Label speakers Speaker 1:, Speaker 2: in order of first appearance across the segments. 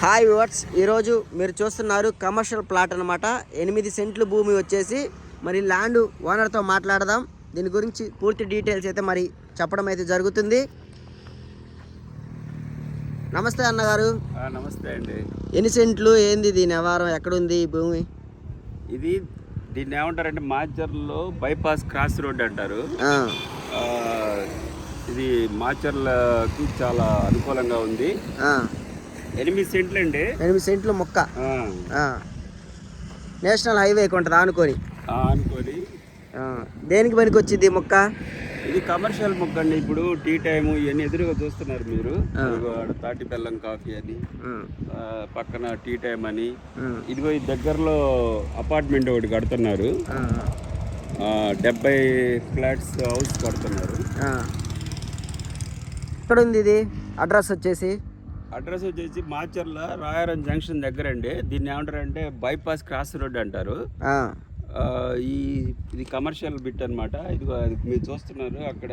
Speaker 1: Hi viewers, ఈరోజు మీరు చూస్తున్నారు కమర్షియల్ ప్లాట్ అనమాట. 8 సెంట్లు భూమి వచ్చేసి మరి ల్యాండ్ ఓనర్తో మాట్లాడదాం. దీని గురించి పూర్తి డీటెయిల్స్ అయితే మరి చెప్పడం అయితే జరుగుతుంది. నమస్తే అన్నగారు.
Speaker 2: నమస్తే అండి.
Speaker 1: ఎన్ని సెంట్లు, ఏంది దీని వ్యవహారం, ఎక్కడుంది ఈ భూమి?
Speaker 2: దీన్ని ఏమంటారంటే మాచర్లలో బైపాస్ క్రాస్ రోడ్ అంటారు. ఇది మాచర్లకి చాలా అనుకూలంగా ఉంది. 8 సెంట్లు అండి.
Speaker 1: 8 సెంట్లు మొక్క నేషనల్ హైవేకి ఉంటుంది ఆనుకొని. దేనికి పనికి వచ్చింది మొక్క?
Speaker 2: ఇది కమర్షియల్ మొక్క అండి. ఇప్పుడు టీ టైము ఇవన్నీ ఎదురుగా చూస్తున్నారు మీరు. తాటి బెల్లం కాఫీ అని, పక్కన టీ టైం అని. ఇదిగో ఈ దగ్గరలో అపార్ట్మెంట్ ఒకటి కడుతున్నారు. 70 ఫ్లాట్స్ హౌస్ కడుతున్నారు.
Speaker 1: ఇక్కడ ఉంది ఇది అడ్రస్ వచ్చేసి
Speaker 2: మాచర్ల రాయారం జంక్షన్ దగ్గర అండి. దీన్ని ఏమంటారంటే బైపాస్ క్రాస్ రోడ్ అంటారు. ఇది కమర్షియల్ బిట్ అనమాట. ఇది మీరు చూస్తున్నారు, అక్కడ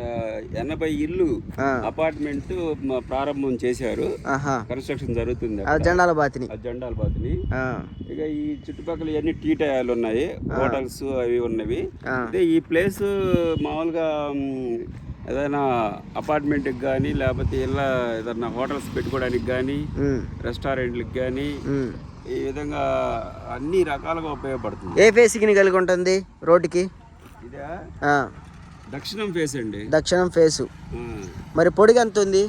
Speaker 2: 80 ఇల్లు అపార్ట్మెంట్ ప్రారంభం చేశారు. కన్స్ట్రక్షన్ జరుగుతుంది.
Speaker 1: జెండాల బాతిని.
Speaker 2: ఇక ఈ చుట్టుపక్కల ఇవన్నీ టీ టయాలు ఉన్నాయి, హోటల్స్ అవి ఉన్నవి. అంటే ఈ ప్లేస్ మామూలుగా ఏదైనా అపార్ట్మెంట్కి కానీ, లేకపోతే ఇలా ఏదైనా హోటల్స్ పెట్టుకోవడానికి కానీ, రెస్టారెంట్లకు కానీ ఈ విధంగా అన్ని రకాలుగా ఉపయోగపడుతుంది.
Speaker 1: ఏ ఫేస్కి కలిగి ఉంటుంది రోడ్డుకి?
Speaker 2: ఇదే దక్షిణం ఫేస్ అండి.
Speaker 1: దక్షిణం ఫేసు. మరి పొడుగు ఎంత ఉంది?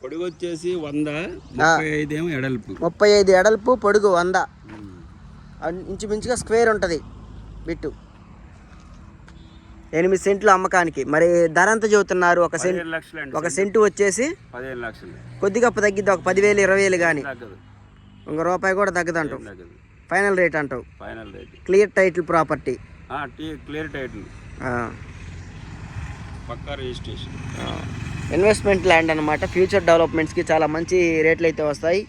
Speaker 2: పొడుగు వచ్చేసి 100, 35 ఏమో ఎడల్పు.
Speaker 1: 35 ఎడల్పు, పొడుగు 100. ఇంచుమించుగా స్క్వేర్ ఉంటుంది బిట్టు. 8 సెంట్లు అమ్మకానికి. మరి ధర ఎంత చెబుతున్నారు? ఒక సెంటు వచ్చేసి
Speaker 2: 15 లక్షలు.
Speaker 1: కొద్దిగా తగ్గిద్ది, ఒక 10,000 20,000 కానీ. ఇంక రూపాయి కూడా తగ్గదంటావు. ఫైనల్ రేట్ అంటావు. Clear title property.
Speaker 2: Clear title, పక్కా రిజిస్ట్రేషన్.
Speaker 1: ఇన్వెస్ట్మెంట్ ల్యాండ్ అనమాట. ఫ్యూచర్ డెవలప్మెంట్స్కి చాలా మంచి రేట్లు అయితే వస్తాయి.